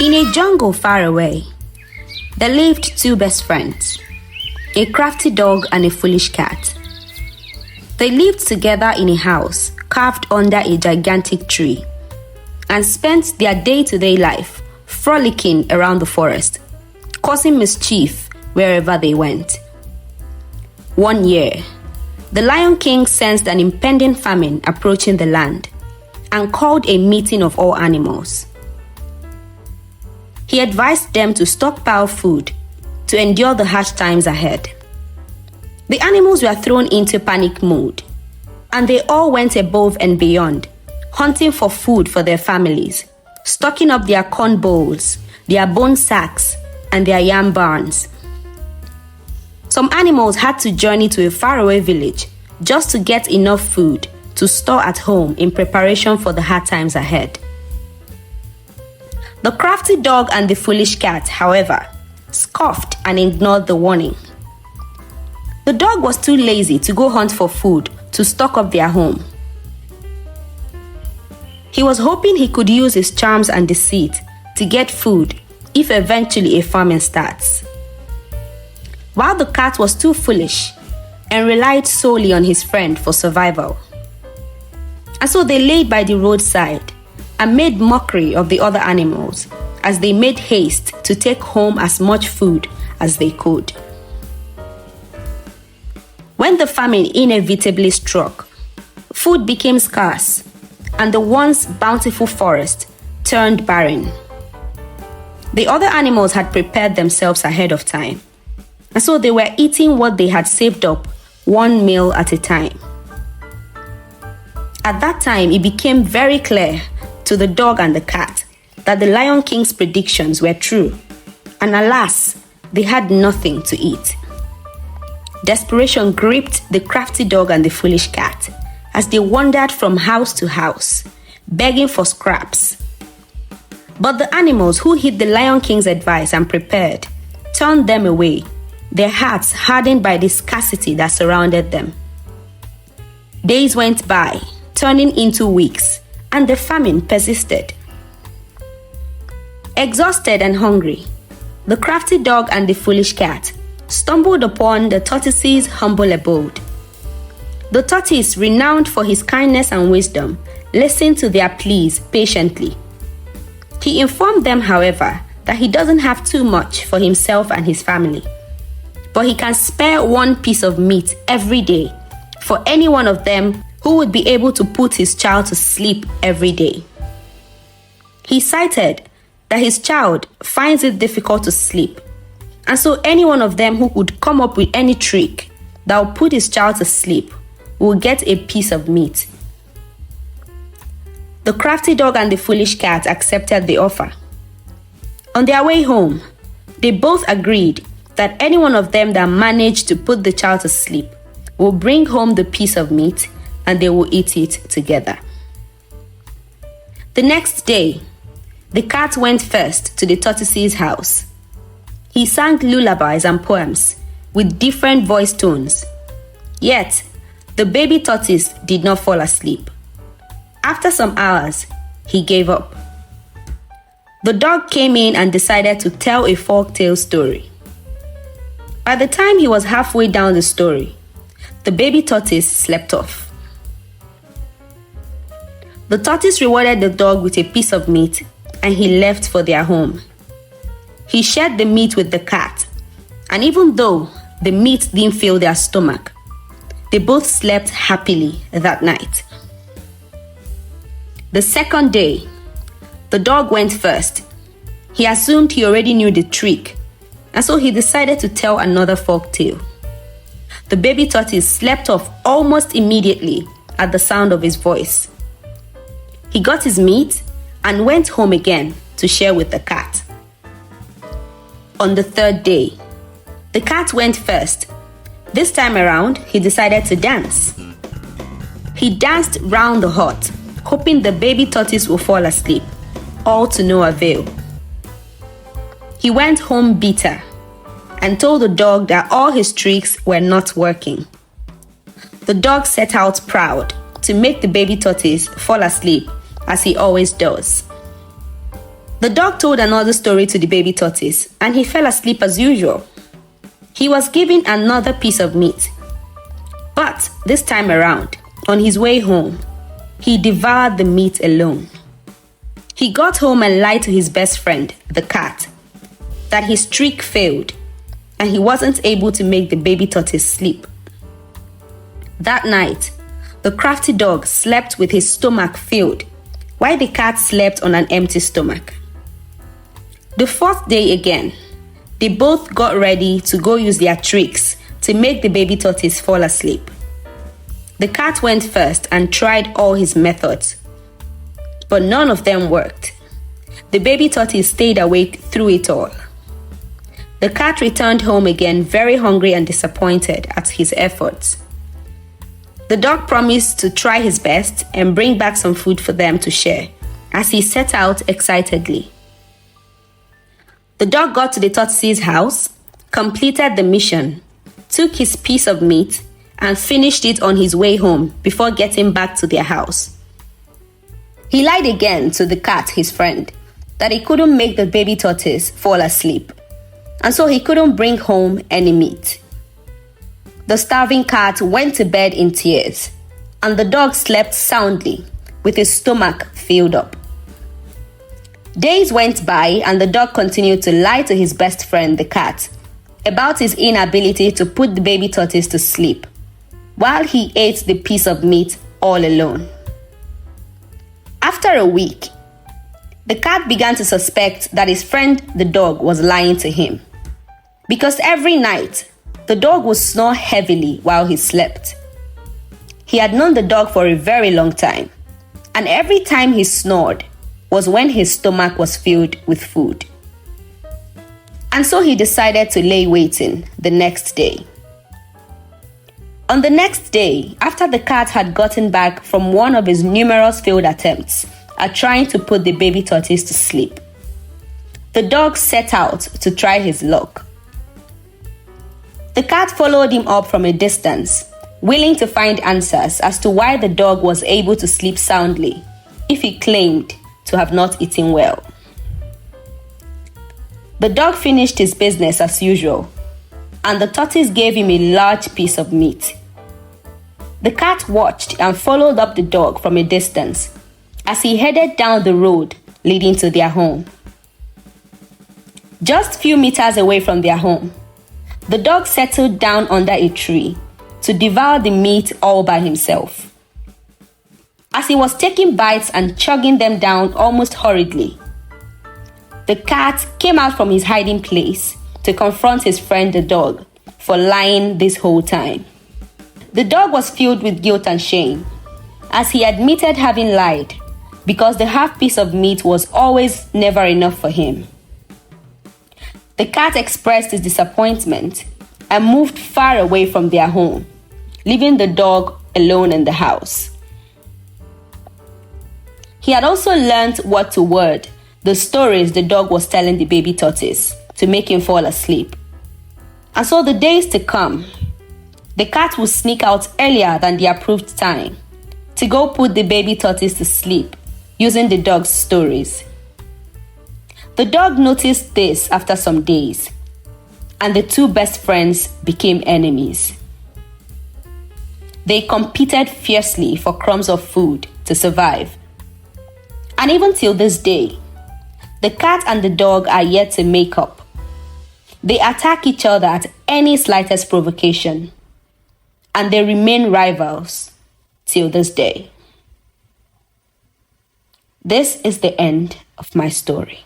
In a jungle far away, there lived two best friends, a crafty dog and a foolish cat. They lived together in a house carved under a gigantic tree and spent their day-to-day life frolicking around the forest, causing mischief wherever they went. One year, the Lion King sensed an impending famine approaching the land and called a meeting of all animals. He advised them to stockpile food to endure the harsh times ahead. The animals were thrown into panic mode, and they all went above and beyond, hunting for food for their families, stocking up their corn bowls, their bone sacks, and their yam barns. Some animals had to journey to a faraway village just to get enough food to store at home in preparation for the hard times ahead. The crafty dog and the foolish cat, however, scoffed and ignored the warning. The dog was too lazy to go hunt for food to stock up their home. He was hoping he could use his charms and deceit to get food if eventually a famine starts. While the cat was too foolish and relied solely on his friend for survival. And so they laid by the roadside and made mockery of the other animals as they made haste to take home as much food as they could. When the famine inevitably struck, food became scarce and the once bountiful forest turned barren. The other animals had prepared themselves ahead of time, and so they were eating what they had saved up one meal at a time. At that time, it became very clear to the dog and the cat that the Lion King's predictions were true, and alas, they had nothing to eat. Desperation gripped the crafty dog and the foolish cat as they wandered from house to house, begging for scraps. But the animals who heed the Lion King's advice and prepared turned them away, their hearts hardened by the scarcity that surrounded them. Days went by, turning into weeks, and the famine persisted. Exhausted and hungry, the crafty dog and the foolish cat stumbled upon the tortoise's humble abode. The tortoise, renowned for his kindness and wisdom, listened to their pleas patiently. He informed them, however, that he doesn't have too much for himself and his family, but he can spare one piece of meat every day for any one of them who would be able to put his child to sleep every day. He cited that his child finds it difficult to sleep, and so any one of them who could come up with any trick that will put his child to sleep will get a piece of meat. The crafty dog and the foolish cat accepted the offer. On their way home, they both agreed that any one of them that managed to put the child to sleep will bring home the piece of meat and they will eat it together. The next day, the cat went first to the tortoise's house. He sang lullabies and poems with different voice tones. Yet, the baby tortoise did not fall asleep. After some hours, he gave up. The dog came in and decided to tell a folktale story. By the time he was halfway down the story, the baby tortoise slept off. The tortoise rewarded the dog with a piece of meat and he left for their home. He shared the meat with the cat, and even though the meat didn't fill their stomach, they both slept happily that night. The second day, the dog went first. He assumed he already knew the trick, and so he decided to tell another folk tale. The baby tortoise slept off almost immediately at the sound of his voice. He got his meat and went home again to share with the cat. On the third day, the cat went first. This time around, he decided to dance. He danced round the hut, hoping the baby tortoise would fall asleep, all to no avail. He went home bitter and told the dog that all his tricks were not working. The dog set out proud to make the baby tortoise fall asleep as he always does. The dog told another story to the baby tortoise, and he fell asleep as usual. He was given another piece of meat. But this time around, on his way home, he devoured the meat alone. He got home and lied to his best friend, the cat, that his trick failed and he wasn't able to make the baby tortoise sleep. That night, the crafty dog slept with his stomach filled, while the cat slept on an empty stomach. The fourth day again, they both got ready to go use their tricks to make the baby tortoise fall asleep. The cat went first and tried all his methods, but none of them worked. The baby tortoise stayed awake through it all. The cat returned home again very hungry and disappointed at his efforts. The dog promised to try his best and bring back some food for them to share, as he set out excitedly. The dog got to the tortoise's house, completed the mission, took his piece of meat, and finished it on his way home before getting back to their house. He lied again to the cat, his friend, that he couldn't make the baby tortoise fall asleep, and so he couldn't bring home any meat. The starving cat went to bed in tears, and the dog slept soundly with his stomach filled up. Days went by, and the dog continued to lie to his best friend, the cat, about his inability to put the baby tortoise to sleep, while he ate the piece of meat all alone. After a week, the cat began to suspect that his friend, the dog, was lying to him, because every night, the dog would snore heavily while he slept. He had known the dog for a very long time, and every time he snored was when his stomach was filled with food. And so he decided to lay waiting the next day. On the next day, after the cat had gotten back from one of his numerous failed attempts at trying to put the baby tortoise to sleep, the dog set out to try his luck. The cat followed him up from a distance, willing to find answers as to why the dog was able to sleep soundly if he claimed to have not eaten well. The dog finished his business as usual, and the tortoise gave him a large piece of meat. The cat watched and followed up the dog from a distance as he headed down the road leading to their home. Just few meters away from their home, the dog settled down under a tree to devour the meat all by himself. As he was taking bites and chugging them down almost hurriedly, the cat came out from his hiding place to confront his friend the dog for lying this whole time. The dog was filled with guilt and shame, as he admitted having lied because the half piece of meat was always never enough for him. The cat expressed his disappointment and moved far away from their home, leaving the dog alone in the house. He had also learned word to word the stories the dog was telling the baby tortoise to make him fall asleep. And so the days to come, the cat would sneak out earlier than the approved time to go put the baby tortoise to sleep using the dog's stories. The dog noticed this after some days, and the two best friends became enemies. They competed fiercely for crumbs of food to survive. And even till this day, the cat and the dog are yet to make up. They attack each other at any slightest provocation, and they remain rivals till this day. This is the end of my story.